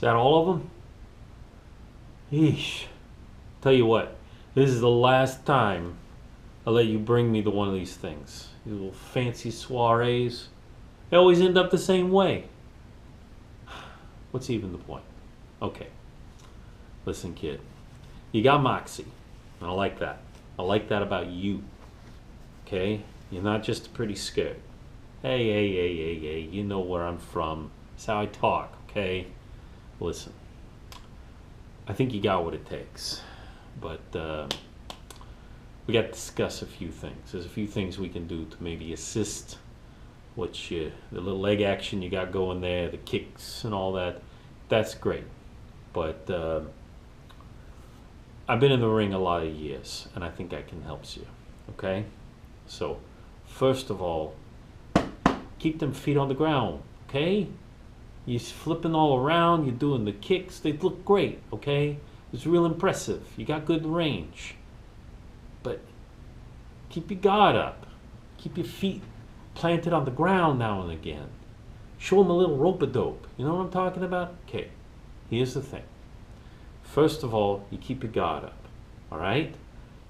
that all of them? Yeesh. Tell you what, this is the last time I'll let you bring me to one of these things. These little fancy soirees. They always end up the same way. What's even the point? Okay. Listen, kid. You got moxie. And I like that. I like that about you. Okay? You're not just pretty scared. Hey, you know where I'm from. That's how I talk, okay? Listen. I think you got what it takes. But we got to discuss a few things. There's a few things we can do to maybe assist the little leg action you got going there, the kicks and all that. That's great. But I've been in the ring a lot of years, and I think I can help you. Okay? So, first of all, keep them feet on the ground. Okay? You're flipping all around. You're doing the kicks. They look great. Okay? It's real impressive. You got good range. But keep your guard up. Keep your feet planted on the ground now and again. Show them a little rope-a-dope. You know what I'm talking about? Okay, here's the thing. First of all, you keep your guard up, all right?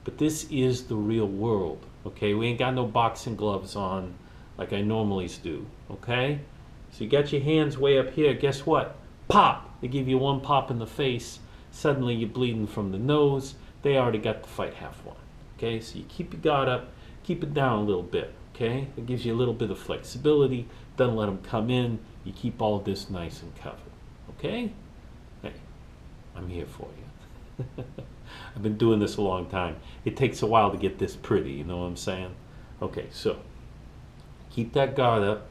But this is the real world, okay? We ain't got no boxing gloves on like I normally do, okay? So you got your hands way up here. Guess what? Pop! They give you one pop in the face. Suddenly you're bleeding from the nose. They already got the fight half won, okay? So you keep your guard up. Keep it down a little bit, okay? It gives you a little bit of flexibility. Doesn't let them come in. You keep all of this nice and covered, okay? Hey, I'm here for you. I've been doing this a long time. It takes a while to get this pretty, you know what I'm saying? Okay, so keep that guard up,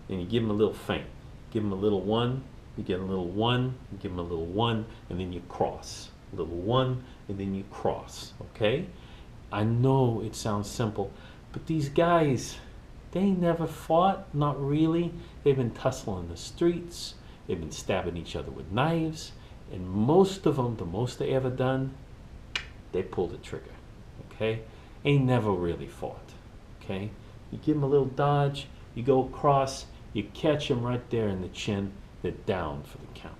and you give them a little feint. Give them a little one, you get a little one, you give them a little one, and then you cross. A little one, and then you cross, okay? I know it sounds simple, but these guys, they never fought, not really. They've been tussling the streets. They've been stabbing each other with knives. And most of them, the most they ever done, they pulled the trigger, okay? Ain't never really fought, okay? You give them a little dodge, you go across, you catch them right there in the chin, they're down for the count,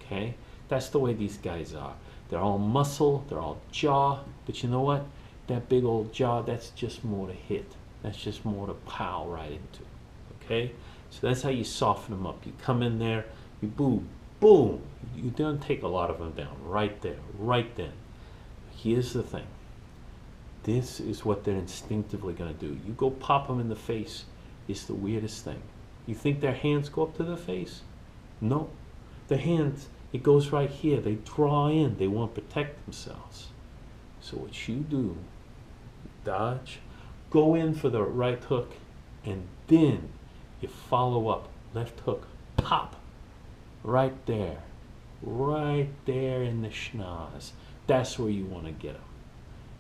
okay? That's the way these guys are. They're all muscle, they're all jaw, but you know what? That big old jaw, that's just more to hit. That's just more to pow right into, okay? So that's how you soften them up. You come in there, you boom, boom. You don't take a lot of them down right there, right then. Here's the thing. This is what they're instinctively going to do. You go pop them in the face, it's the weirdest thing. You think their hands go up to the face? No. The hands, it goes right here. They draw in. They want to protect themselves. So what you do, dodge, go in for the right hook, and then you follow up. Left hook, pop, right there in the schnoz. That's where you want to get them.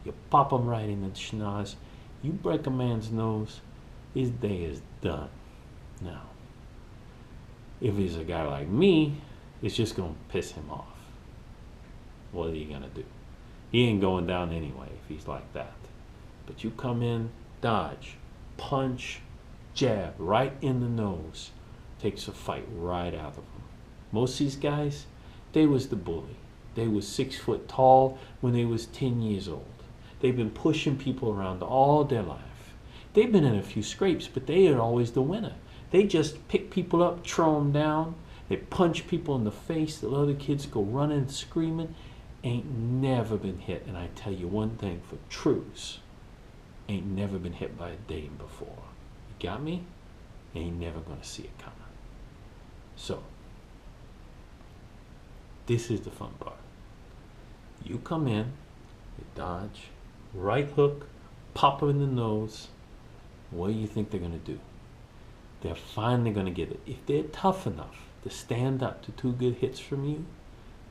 You pop them right in the schnoz. You break a man's nose, his day is done. Now, if he's a guy like me, it's just going to piss him off. What are you going to do? He ain't going down anyway if he's like that. But you come in, dodge, punch, jab, right in the nose. Takes a fight right out of them. Most of these guys, they was the bully. They was 6 foot tall when they was 10 years old. They've been pushing people around all their life. They've been in a few scrapes, but they are always the winner. They just pick people up, throw them down. They punch people in the face. The other kids go running, screaming. Ain't never been hit. And I tell you one thing for truths. Ain't never been hit by a dame before. You got me? Ain't never gonna see it coming. So, this is the fun part. You come in, you dodge, right hook, pop them in the nose. What do you think they're gonna do? They're finally gonna get it. If they're tough enough to stand up to 2 good hits from you,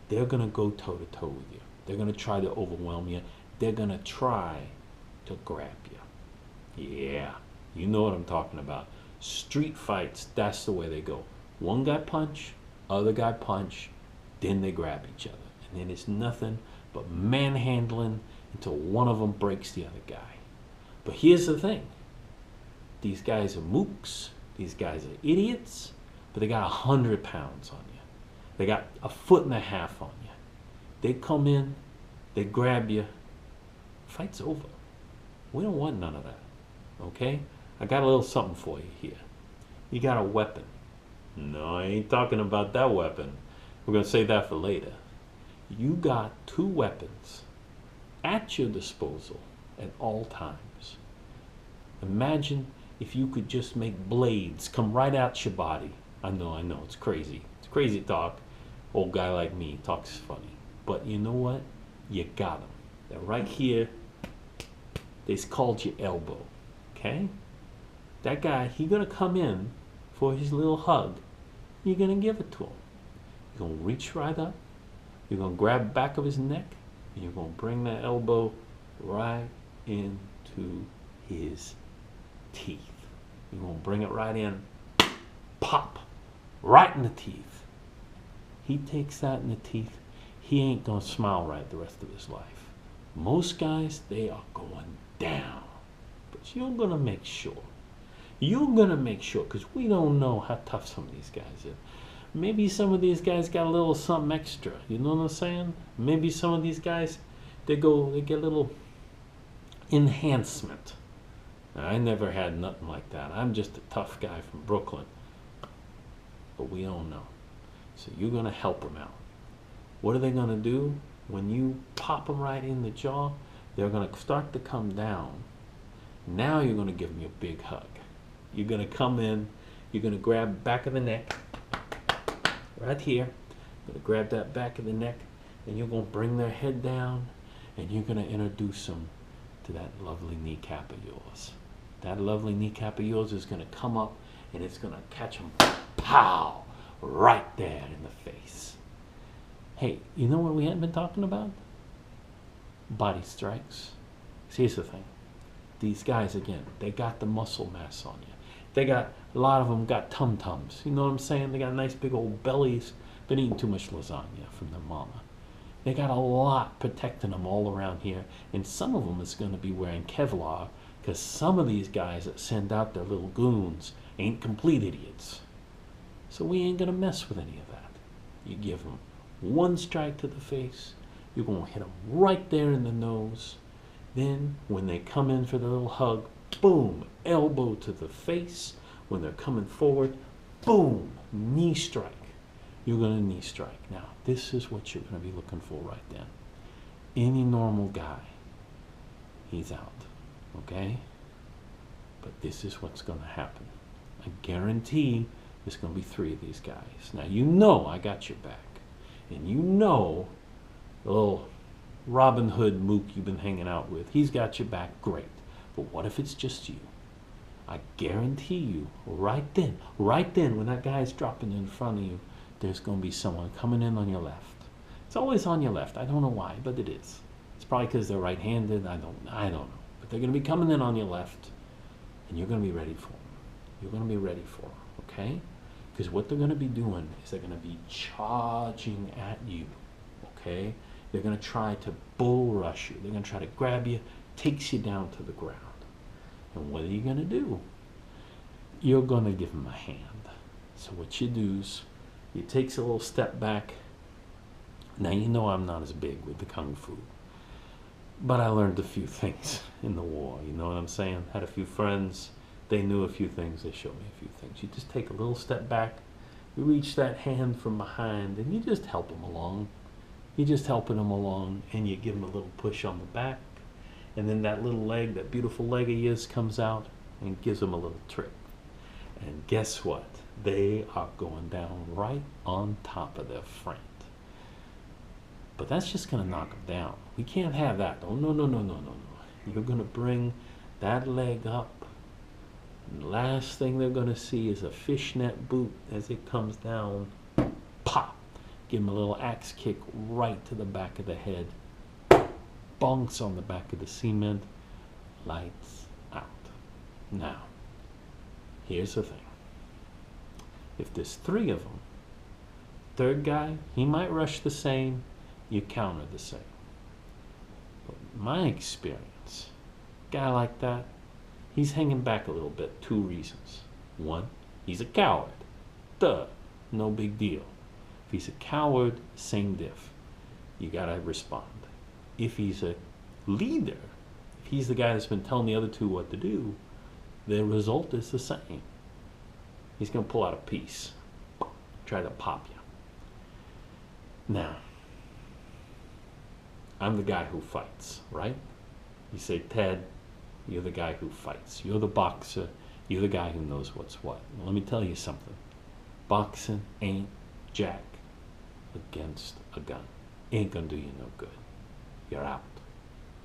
they're gonna go toe to toe with you. They're gonna try to overwhelm you. They're gonna try to grab you. Yeah, you know what I'm talking about. Street fights, that's the way they go. One guy punch, other guy punch, then they grab each other. And then it's nothing but manhandling until one of them breaks the other guy. But here's the thing. These guys are mooks. These guys are idiots. But they got 100 pounds on you. They got a foot and a half on you. They come in, they grab you. Fight's over. We don't want none of that. Okay? I got a little something for you here. You got a weapon. No, I ain't talking about that weapon. We're going to save that for later. You got 2 weapons at your disposal at all times. Imagine if you could just make blades come right out your body. I know, it's crazy. It's crazy talk. Old guy like me talks funny. But you know what? You got them. They're right here. They's called your elbow. Okay? That guy, he gonna come in for his little hug. You're gonna give it to him. You're gonna reach right up. You're gonna grab the back of his neck, and you're gonna bring that elbow right into his teeth. You're gonna bring it right in, pop, right in the teeth. He takes that in the teeth. He ain't gonna smile right the rest of his life. Most guys, they are going down. But you're gonna make sure. You're gonna make sure, because we don't know how tough some of these guys are. Maybe some of these guys got a little something extra. You know what I'm saying? Maybe some of these guys, they get a little enhancement. I never had nothing like that. I'm just a tough guy from Brooklyn. But we don't know. So you're gonna help them out. What are they gonna do? When you pop them right in the jaw, they're gonna start to come down. Now you're gonna give them a big hug. You're gonna come in, you're gonna grab the back of the neck, right here. You're gonna grab that back of the neck, and you're gonna bring their head down, and you're gonna introduce them to that lovely kneecap of yours. That lovely kneecap of yours is gonna come up, and it's gonna catch them, pow, right there in the face. Hey, you know what we hadn't been talking about? Body strikes. See, here's the thing. These guys, again, they got the muscle mass on you. They got, a lot of them got tum-tums. You know what I'm saying? They got nice big old bellies. Been eating too much lasagna from their mama. They got a lot protecting them all around here. And some of them is going to be wearing Kevlar, because some of these guys that send out their little goons ain't complete idiots. So we ain't going to mess with any of that. You give them one strike to the face, you're going to hit them right there in the nose. Then when they come in for the little hug, boom, elbow to the face. When they're coming forward, boom, knee strike. You're going to knee strike. Now, this is what you're going to be looking for right then. Any normal guy, he's out, okay? But this is what's going to happen. I guarantee there's going to be 3 of these guys. Now, you know I got your back. And you know the little Robin Hood mook you've been hanging out with, he's got your back, great. But what if it's just you? I guarantee you, right then, when that guy's dropping in front of you, there's going to be someone coming in on your left. It's always on your left. I don't know why, but it is. It's probably because they're right-handed. I don't know. But they're going to be coming in on your left, and you're going to be ready for them. You're going to be ready for them, okay? Because what they're going to be doing is they're going to be charging at you, okay? They're going to try to bull rush you. They're going to try to grab you, takes you down to the ground. And what are you going to do? You're going to give them a hand. So what you do is you take a little step back. Now, you know I'm not as big with the Kung Fu, but I learned a few things in the war. You know what I'm saying? Had a few friends. They knew a few things. They showed me a few things. You just take a little step back. You reach that hand from behind, and you just help them along. You're just helping them along, and you give them a little push on the back. And then that little leg, that beautiful leg of yours comes out and gives them a little trick. And guess what? They are going down right on top of their friend. But that's just going to knock them down. We can't have that. Oh, no. You're going to bring that leg up. And the last thing they're going to see is a fishnet boot as it comes down. Pop! Give them a little axe kick right to the back of the head. Bonks on the back of the cement. Lights out. Now, here's the thing. If there's 3 of them, third guy, he might rush the same, you counter the same. But my experience, a guy like that, he's hanging back a little bit. 2 reasons. 1, he's a coward. Duh, no big deal. If he's a coward, same diff. You gotta respond. If he's a leader, if he's the guy that's been telling the other two what to do, the result is the same. He's gonna pull out a piece, try to pop you. Now, I'm the guy who fights, right? You say, Ted, you're the guy who fights. You're the boxer. You're the guy who knows what's what. Well, let me tell you something. Boxing ain't jack against a gun. Ain't gonna do you no good. You're out.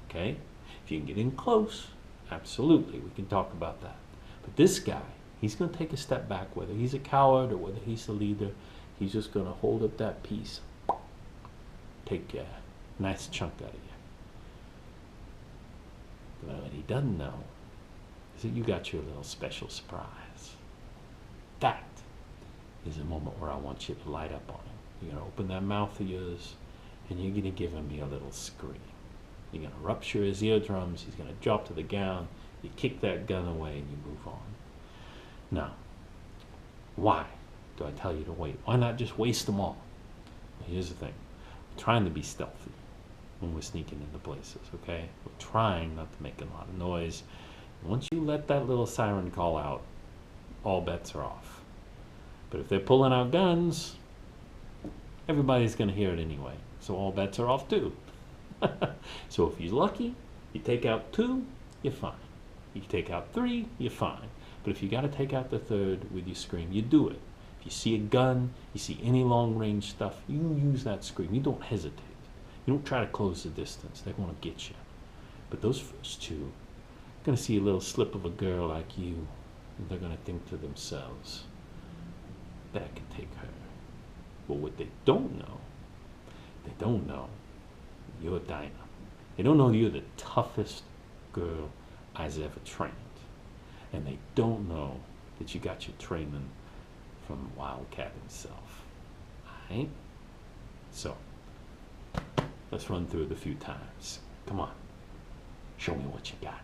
Okay? If you can get in close, absolutely, we can talk about that. But this guy, he's gonna take a step back, whether he's a coward or whether he's the leader. He's just gonna hold up that piece, take a nice chunk out of you. But what he doesn't know is that you got your little special surprise. That is a moment where I want you to light up on him. You're going to open that mouth of yours, and you're going to give him a little scream. You're going to rupture his eardrums. He's going to drop to the ground. You kick that gun away, and you move on. Now, why do I tell you to wait? Why not just waste them all? Well, here's the thing. We're trying to be stealthy when we're sneaking into places, okay? We're trying not to make a lot of noise. Once you let that little siren call out, all bets are off. But if they're pulling out guns, everybody's going to hear it anyway. So all bets are off too. So if you're lucky, you take out 2, you're fine. You take out 3, you're fine. But if you got to take out the 3rd with your scream, you do it. If you see a gun, you see any long range stuff, you use that scream. You don't hesitate. You don't try to close the distance. They want to get you. But those first 2 are going to see a little slip of a girl like you, and they're going to think to themselves, that can take her. But what they don't know you're Dinah. They don't know you're the toughest girl I've ever trained. And they don't know that you got your training from Wildcat himself. Alright? So, let's run through it a few times. Come on. Show me what you got.